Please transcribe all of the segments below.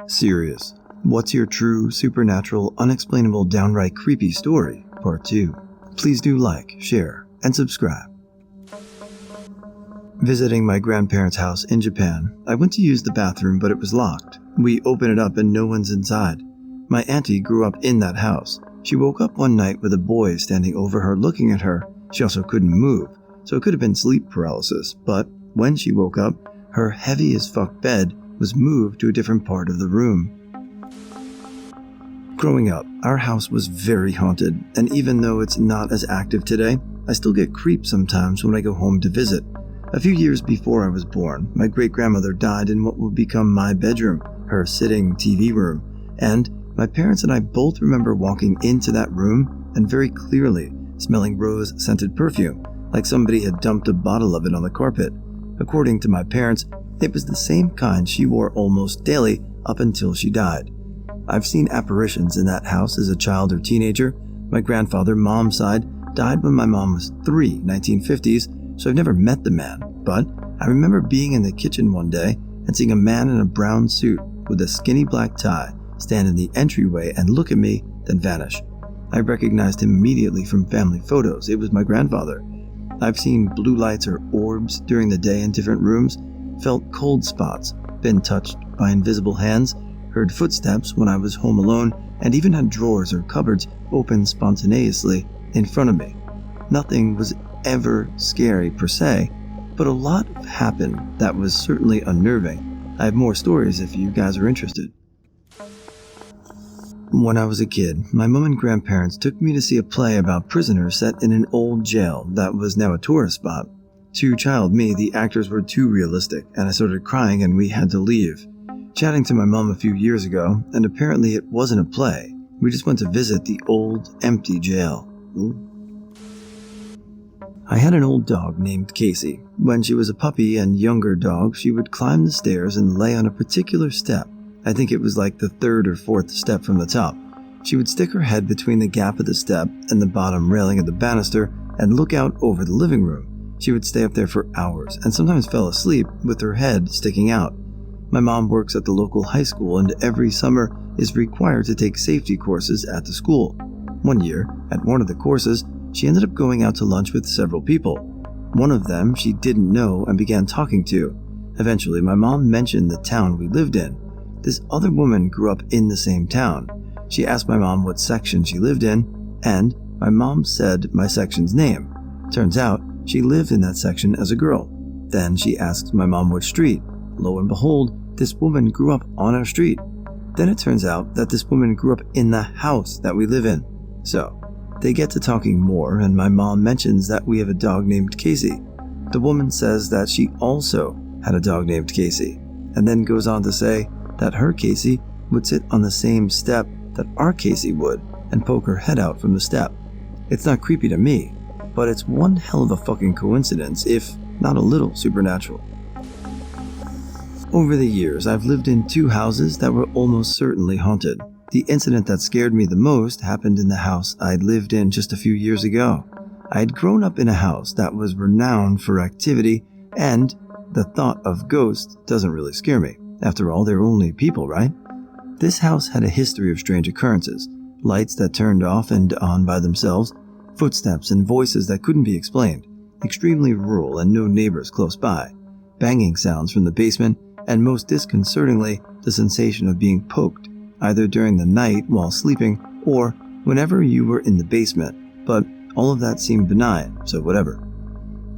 Serious. What's your true, supernatural, unexplainable, downright creepy story? Part 2. Please do like, share, and subscribe. Visiting my grandparents' house in Japan, I went to use the bathroom, but it was locked. We open it up and no one's inside. My auntie grew up in that house. She woke up one night with a boy standing over her looking at her. She also couldn't move, so it could have been sleep paralysis, but when she woke up, her heavy as fuck bed was moved to a different part of the room. Growing up, our house was very haunted, and even though it's not as active today, I still get creeps sometimes when I go home to visit. A few years before I was born, my great-grandmother died in what would become my bedroom, her sitting TV room, and my parents and I both remember walking into that room and very clearly smelling rose-scented perfume, like somebody had dumped a bottle of it on the carpet. According to my parents, it was the same kind she wore almost daily up until she died. I've seen apparitions in that house as a child or teenager. My grandfather, mom's side, died when my mom was 3, 1950s, so I've never met the man, but I remember being in the kitchen one day and seeing a man in a brown suit with a skinny black tie stand in the entryway and look at me, then vanish. I recognized him immediately from family photos. It was my grandfather. I've seen blue lights or orbs during the day in different rooms, felt cold spots, been touched by invisible hands, heard footsteps when I was home alone, and even had drawers or cupboards open spontaneously in front of me. Nothing was ever scary per se, but a lot happened that was certainly unnerving. I have more stories if you guys are interested. When I was a kid, my mom and grandparents took me to see a play about prisoners set in an old jail that was now a tourist spot. To child me, the actors were too realistic, and I started crying and we had to leave. Chatting to my mom a few years ago, and apparently it wasn't a play. We just went to visit the old, empty jail. Ooh. I had an old dog named Casey. When she was a puppy and younger dog, she would climb the stairs and lay on a particular step. I think it was like the 3rd or 4th step from the top. She would stick her head between the gap of the step and the bottom railing of the banister and look out over the living room. She would stay up there for hours and sometimes fell asleep with her head sticking out. My mom works at the local high school and every summer is required to take safety courses at the school. One year, at one of the courses, she ended up going out to lunch with several people. One of them she didn't know and began talking to. Eventually, my mom mentioned the town we lived in. This other woman grew up in the same town. She asked my mom what section she lived in, and my mom said my section's name. Turns out, she lived in that section as a girl. Then she asked my mom what street. Lo and behold, this woman grew up on our street. Then it turns out that this woman grew up in the house that we live in. So, they get to talking more, and my mom mentions that we have a dog named Casey. The woman says that she also had a dog named Casey, and then goes on to say that her Casey would sit on the same step that our Casey would and poke her head out from the step. It's not creepy to me, but it's one hell of a fucking coincidence, if not a little supernatural. Over the years, I've lived in 2 houses that were almost certainly haunted. The incident that scared me the most happened in the house I'd lived in just a few years ago. I had grown up in a house that was renowned for activity, and the thought of ghosts doesn't really scare me. After all, they're only people, right? This house had a history of strange occurrences, lights that turned off and on by themselves, footsteps and voices that couldn't be explained, extremely rural and no neighbors close by, banging sounds from the basement, and most disconcertingly, the sensation of being poked, either during the night while sleeping or whenever you were in the basement, but all of that seemed benign, so whatever.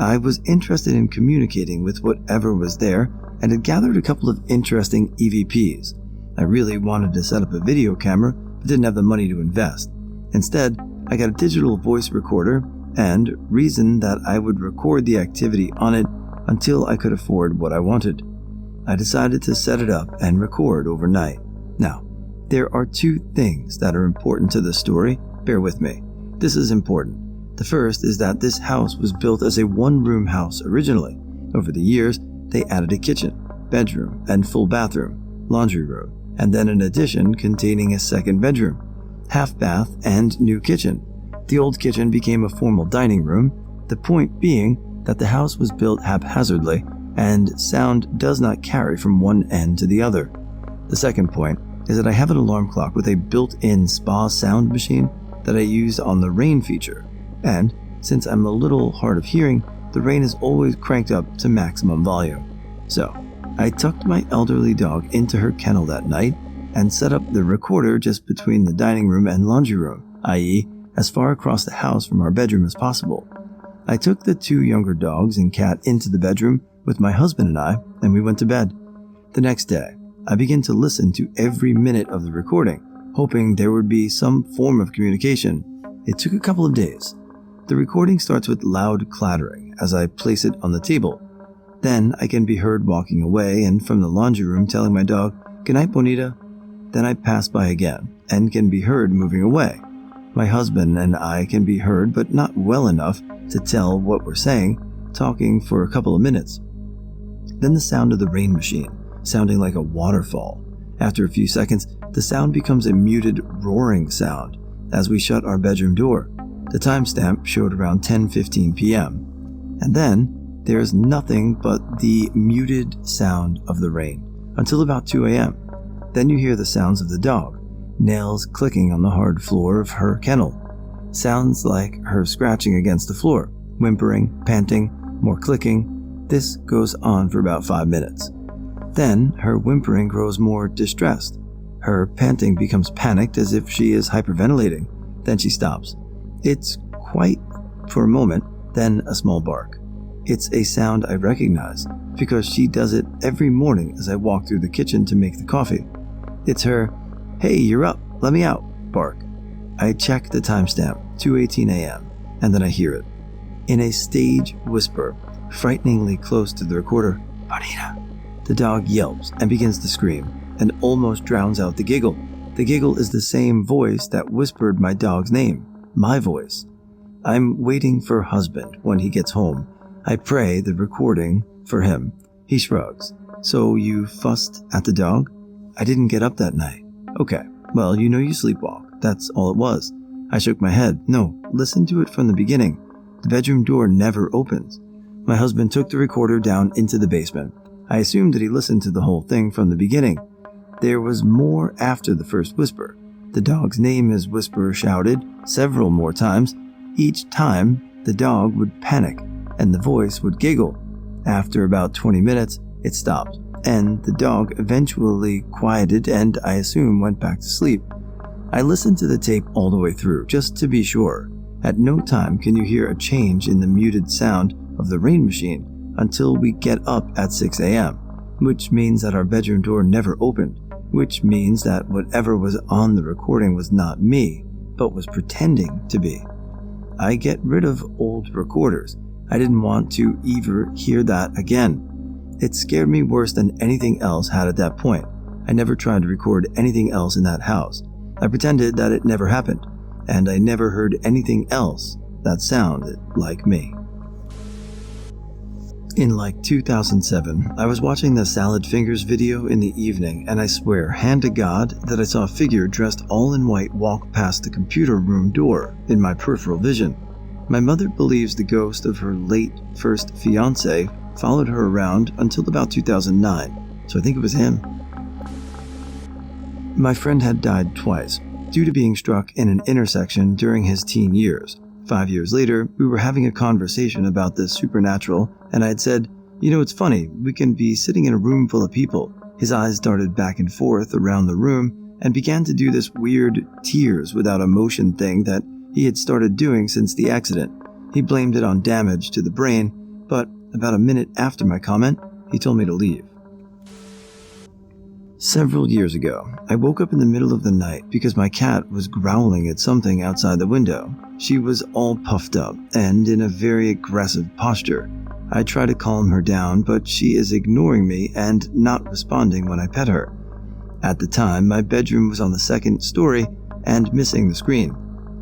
I was interested in communicating with whatever was there and had gathered a couple of interesting EVPs. I really wanted to set up a video camera, but didn't have the money to invest. Instead, I got a digital voice recorder and reasoned that I would record the activity on it until I could afford what I wanted. I decided to set it up and record overnight. Now, there are 2 things that are important to this story. Bear with me. This is important. The first is that this house was built as a 1-room house originally. Over the years, they added a kitchen, bedroom, and full bathroom, laundry room, and then an addition containing a 2nd bedroom, half bath, and new kitchen. The old kitchen became a formal dining room, the point being that the house was built haphazardly and sound does not carry from one end to the other. The second point is that I have an alarm clock with a built-in spa sound machine that I use on the rain feature. And since I'm a little hard of hearing, the rain is always cranked up to maximum volume. So I tucked my elderly dog into her kennel that night and set up the recorder just between the dining room and laundry room, i.e., as far across the house from our bedroom as possible. I took the 2 younger dogs and cat into the bedroom with my husband and I, and we went to bed. The next day, I began to listen to every minute of the recording, hoping there would be some form of communication. It took a couple of days. The recording starts with loud clattering as I place it on the table. Then I can be heard walking away and from the laundry room telling my dog, "Good night, Bonita." Then I pass by again and can be heard moving away. My husband and I can be heard, but not well enough to tell what we're saying, talking for a couple of minutes. Then the sound of the rain machine, sounding like a waterfall. After a few seconds, the sound becomes a muted roaring sound as we shut our bedroom door. The timestamp showed around 10:15 p.m. And then there's nothing but the muted sound of the rain until about 2 a.m. Then you hear the sounds of the dog, nails clicking on the hard floor of her kennel. Sounds like her scratching against the floor, whimpering, panting, more clicking. This goes on for about 5 minutes. Then her whimpering grows more distressed. Her panting becomes panicked as if she is hyperventilating. Then she stops. It's quiet for a moment, then a small bark. It's a sound I recognize because she does it every morning as I walk through the kitchen to make the coffee. It's her, "Hey, you're up, let me out," bark. I check the timestamp, 2:18 a.m., and then I hear it. In a stage whisper, frighteningly close to the recorder, "Bonita." The dog yelps and begins to scream and almost drowns out the giggle. The giggle is the same voice that whispered my dog's name, my voice. I'm waiting for husband when he gets home. I pray the recording for him. He shrugs. "So you fussed at the dog?" "I didn't get up that night." "Okay, well, you sleepwalk. That's all it was." I shook my head. "No, listen to it from the beginning. The bedroom door never opens." My husband took the recorder down into the basement. I assumed that he listened to the whole thing from the beginning. There was more after the first whisper. The dog's name is whisper shouted several more times. Each time, the dog would panic and the voice would giggle. After about 20 minutes, it stopped, and the dog eventually quieted and I assume went back to sleep. I listened to the tape all the way through, just to be sure. At no time can you hear a change in the muted sound of the rain machine until we get up at 6 a.m., which means that our bedroom door never opened, which means that whatever was on the recording was not me, but was pretending to be. I get rid of old recorders. I didn't want to ever hear that again. It scared me worse than anything else had at that point. I never tried to record anything else in that house. I pretended that it never happened, and I never heard anything else that sounded like me. In 2007, I was watching the Salad Fingers video in the evening, and I swear, hand to God, that I saw a figure dressed all in white walk past the computer room door in my peripheral vision. My mother believes the ghost of her late first fiancé followed her around until about 2009, so I think it was him. My friend had died twice, due to being struck in an intersection during his teen years. 5 years later, we were having a conversation about the supernatural, and I had said, "It's funny, we can be sitting in a room full of people." His eyes darted back and forth around the room and began to do this weird tears without emotion thing that he had started doing since the accident. He blamed it on damage to the brain, but about a minute after my comment, he told me to leave. Several years ago, I woke up in the middle of the night because my cat was growling at something outside the window. She was all puffed up and in a very aggressive posture. I try to calm her down, but she is ignoring me and not responding when I pet her. At the time, my bedroom was on the second story and missing the screen.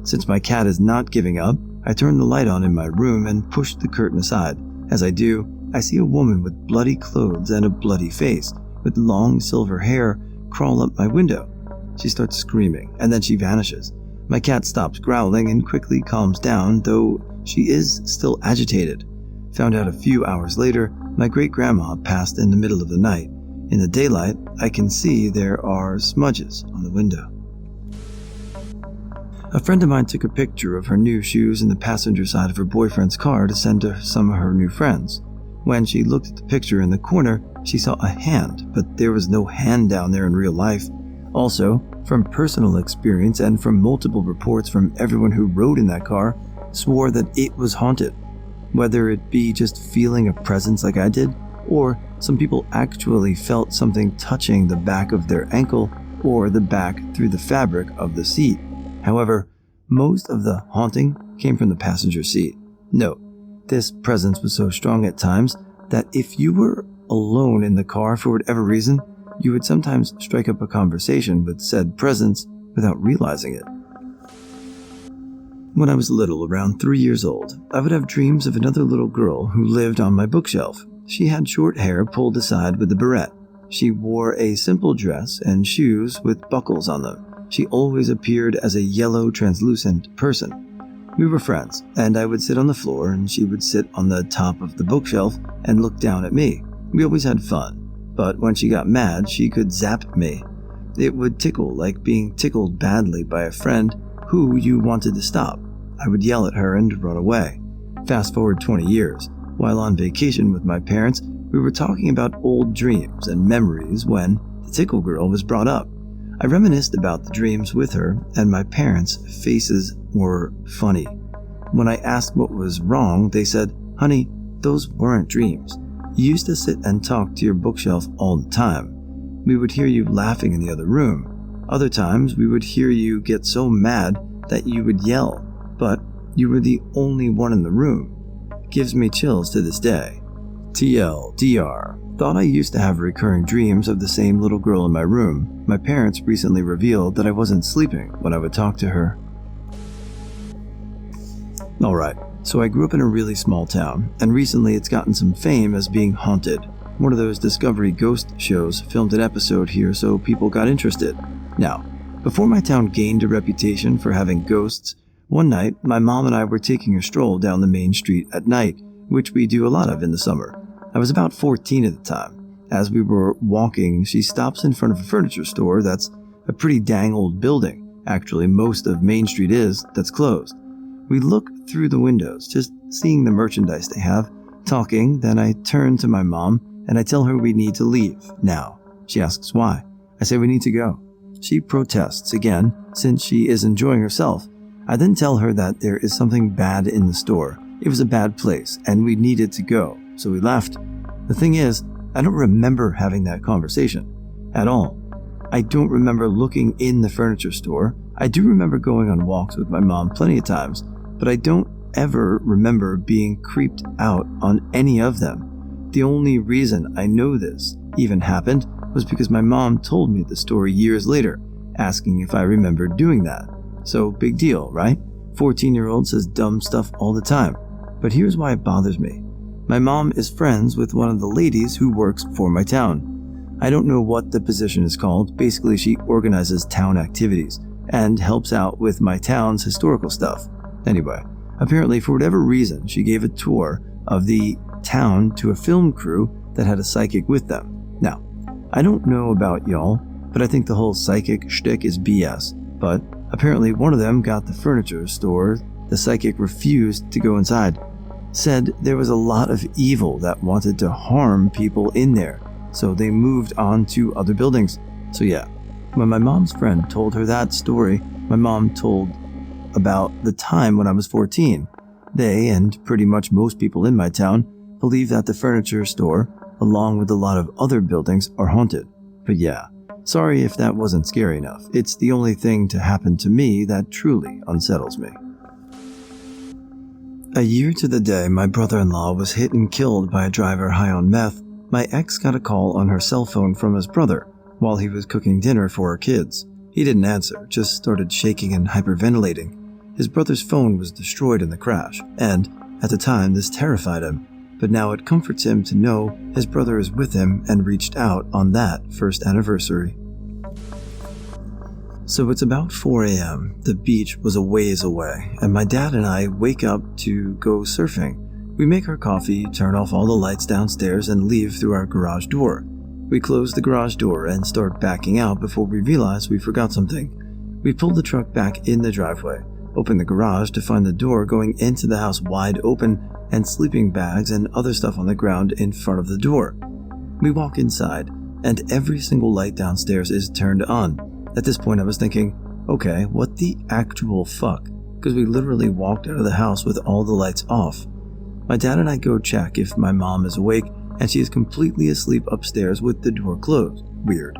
Since my cat is not giving up, I turn the light on in my room and push the curtain aside. As I do, I see a woman with bloody clothes and a bloody face, with long silver hair, crawl up my window. She starts screaming, and then she vanishes. My cat stops growling and quickly calms down, though she is still agitated. Found out a few hours later, my great-grandma passed in the middle of the night. In the daylight, I can see there are smudges on the window. A friend of mine took a picture of her new shoes in the passenger side of her boyfriend's car to send to some of her new friends. When she looked at the picture in the corner, she saw a hand, but there was no hand down there in real life. Also, from personal experience and from multiple reports from everyone who rode in that car, swore that it was haunted. Whether it be just feeling a presence like I did, or some people actually felt something touching the back of their ankle or the back through the fabric of the seat. However, most of the haunting came from the passenger seat. Note, this presence was so strong at times that if you were alone in the car for whatever reason, you would sometimes strike up a conversation with said presence without realizing it. When I was little, around 3 years old, I would have dreams of another little girl who lived on my bookshelf. She had short hair pulled aside with a barrette. She wore a simple dress and shoes with buckles on them. She always appeared as a yellow, translucent person. We were friends, and I would sit on the floor and she would sit on the top of the bookshelf and look down at me. We always had fun, but when she got mad, she could zap me. It would tickle like being tickled badly by a friend who you wanted to stop. I would yell at her and run away. Fast forward 20 years. While on vacation with my parents, we were talking about old dreams and memories when the tickle girl was brought up. I reminisced about the dreams with her, and my parents' faces were funny. When I asked what was wrong, they said, "Honey, those weren't dreams. You used to sit and talk to your bookshelf all the time. We would hear you laughing in the other room. Other times, we would hear you get so mad that you would yell, but you were the only one in the room. Gives me chills to this day." TLDR. Thought I used to have recurring dreams of the same little girl in my room. My parents recently revealed that I wasn't sleeping when I would talk to her. Alright, so I grew up in a really small town, and recently it's gotten some fame as being haunted. One of those Discovery ghost shows filmed an episode here so people got interested. Now, before my town gained a reputation for having ghosts, one night my mom and I were taking a stroll down the main street at night, which we do a lot of in the summer. I was about 14 at the time. As we were walking, she stops in front of a furniture store that's a pretty dang old building. Actually, most of Main Street is, that's closed. We look through the windows, just seeing the merchandise they have, talking, then I turn to my mom and I tell her we need to leave now. She asks why. I say we need to go. She protests again, since she is enjoying herself. I then tell her that there is something bad in the store. It was a bad place and we needed to go. So we left. The thing is, I don't remember having that conversation at all. I don't remember looking in the furniture store. I do remember going on walks with my mom plenty of times, but I don't ever remember being creeped out on any of them. The only reason I know this even happened was because my mom told me the story years later, asking if I remembered doing that. So big deal, right? 14-year-old says dumb stuff all the time. But here's why it bothers me. My mom is friends with one of the ladies who works for my town. I don't know what the position is called. Basically, she organizes town activities and helps out with my town's historical stuff. Anyway, apparently for whatever reason, she gave a tour of the town to a film crew that had a psychic with them. Now, I don't know about y'all, but I think the whole psychic shtick is BS. But apparently one of them got the furniture store. The psychic refused to go inside. Said there was a lot of evil that wanted to harm people in there, so they moved on to other buildings. So yeah, when my mom's friend told her that story, my mom told about the time when I was 14. They, and pretty much most people in my town, believe that the furniture store, along with a lot of other buildings, are haunted. But yeah, sorry if that wasn't scary enough. It's the only thing to happen to me that truly unsettles me. A year to the day my brother-in-law was hit and killed by a driver high on meth, my ex got a call on her cell phone from his brother while he was cooking dinner for our kids. He didn't answer, just started shaking and hyperventilating. His brother's phone was destroyed in the crash, and at the time this terrified him, but now it comforts him to know his brother is with him and reached out on that first anniversary. So it's about 4 a.m. The beach was a ways away, and my dad and I wake up to go surfing. We make our coffee, turn off all the lights downstairs, and leave through our garage door. We close the garage door and start backing out before we realize we forgot something. We pull the truck back in the driveway, open the garage to find the door going into the house wide open and sleeping bags and other stuff on the ground in front of the door. We walk inside, and every single light downstairs is turned on. At this point I was thinking, okay, what the actual fuck? Because we literally walked out of the house with all the lights off. My dad and I go check if my mom is awake, and she is completely asleep upstairs with the door closed. Weird.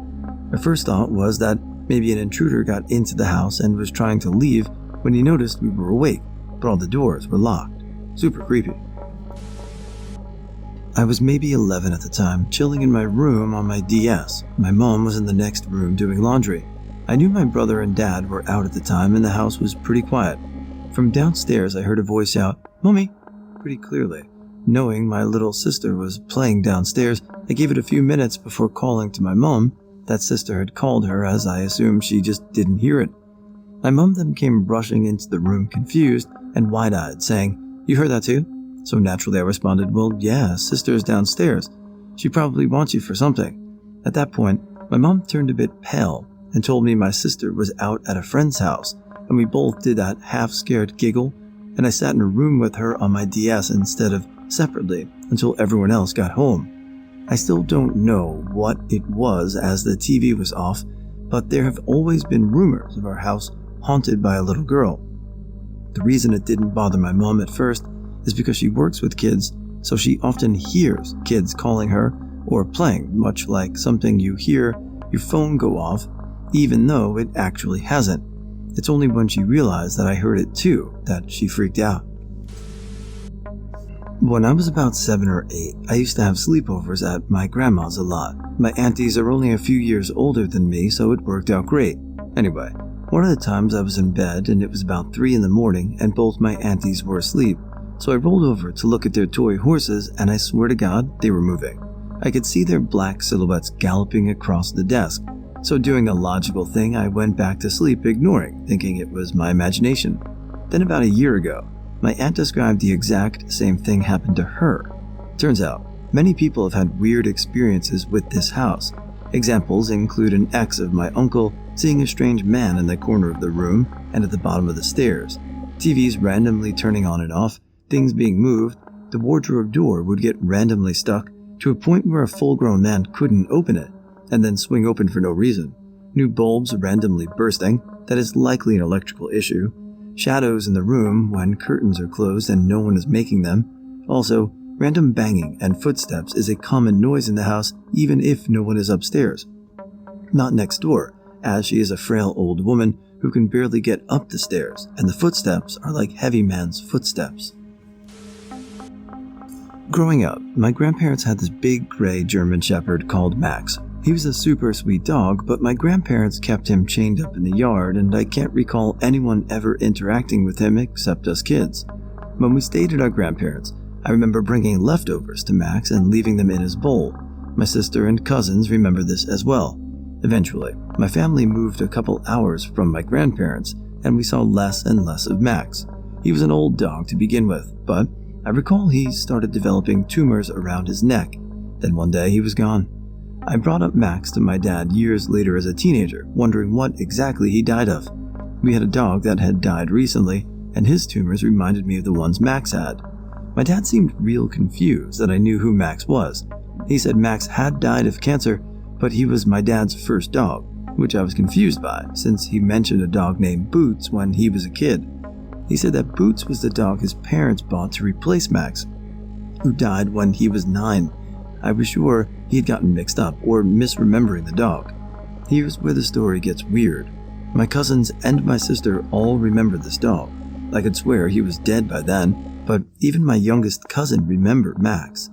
My first thought was that maybe an intruder got into the house and was trying to leave when he noticed we were awake, but all the doors were locked. Super creepy. I was maybe 11 at the time, chilling in my room on my DS. My mom was in the next room doing laundry. I knew my brother and dad were out at the time and the house was pretty quiet. From downstairs I heard a voice shout, "Mommy," pretty clearly. Knowing my little sister was playing downstairs, I gave it a few minutes before calling to my mom. That sister had called her, as I assumed she just didn't hear it. My mom then came rushing into the room confused and wide-eyed, saying, "You heard that too?" So naturally I responded, "Well, yeah, sister is downstairs. She probably wants you for something." At that point, my mom turned a bit pale and told me my sister was out at a friend's house, and we both did that half-scared giggle, and I sat in a room with her on my DS instead of separately until everyone else got home. I still don't know what it was as the TV was off, but there have always been rumors of our house haunted by a little girl. The reason it didn't bother my mom at first is because she works with kids, so she often hears kids calling her or playing, much like something you hear your phone go off, even though it actually hasn't. It's only when she realized that I heard it too that she freaked out. When I was about 7 or 8, I used to have sleepovers at my grandma's a lot. My aunties are only a few years older than me, so it worked out great. Anyway, one of the times I was in bed and it was about 3 in the morning and both my aunties were asleep. So I rolled over to look at their toy horses and I swear to God, they were moving. I could see their black silhouettes galloping across the desk. So doing the logical thing, I went back to sleep ignoring, thinking it was my imagination. Then about a year ago, my aunt described the exact same thing happened to her. Turns out, many people have had weird experiences with this house. Examples include an ex of my uncle seeing a strange man in the corner of the room and at the bottom of the stairs, TVs randomly turning on and off, things being moved, the wardrobe door would get randomly stuck to a point where a full-grown man couldn't open it, and then swing open for no reason, new bulbs randomly bursting, that is likely an electrical issue, shadows in the room when curtains are closed and no one is making them. Also, random banging and footsteps is a common noise in the house even if no one is upstairs. Not next door, as she is a frail old woman who can barely get up the stairs, and the footsteps are like heavy man's footsteps. Growing up, my grandparents had this big gray German Shepherd called Max. He was a super sweet dog, but my grandparents kept him chained up in the yard, and I can't recall anyone ever interacting with him except us kids. When we stayed at our grandparents', I remember bringing leftovers to Max and leaving them in his bowl. My sister and cousins remember this as well. Eventually, my family moved a couple hours from my grandparents, and we saw less and less of Max. He was an old dog to begin with, but I recall he started developing tumors around his neck. Then one day he was gone. I brought up Max to my dad years later as a teenager, wondering what exactly he died of. We had a dog that had died recently, and his tumors reminded me of the ones Max had. My dad seemed real confused that I knew who Max was. He said Max had died of cancer, but he was my dad's first dog, which I was confused by, since he mentioned a dog named Boots when he was a kid. He said that Boots was the dog his parents bought to replace Max, who died when he was 9. I was sure he had gotten mixed up or misremembering the dog. Here's where the story gets weird. My cousins and my sister all remember this dog. I could swear he was dead by then, but even my youngest cousin remembered Max.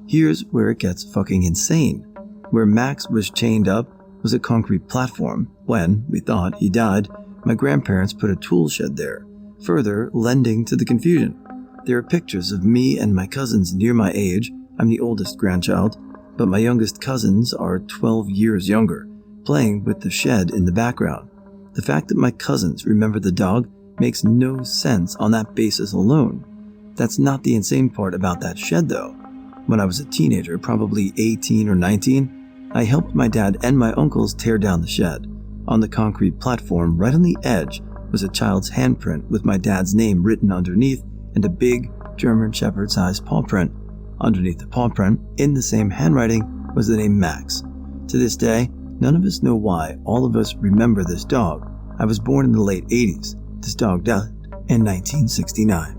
Here's where it gets fucking insane. Where Max was chained up was a concrete platform. When we thought he died, my grandparents put a tool shed there, further lending to the confusion. There are pictures of me and my cousins near my age. I'm the oldest grandchild, but my youngest cousins are 12 years younger, playing with the shed in the background. The fact that my cousins remember the dog makes no sense on that basis alone. That's not the insane part about that shed though. When I was a teenager, probably 18 or 19, I helped my dad and my uncles tear down the shed. On the concrete platform right on the edge was a child's handprint with my dad's name written underneath and a big German Shepherd-sized paw print. Underneath the paw print, in the same handwriting, was the name Max. To this day, none of us know why all of us remember this dog. I was born in the late 80s. This dog died in 1969.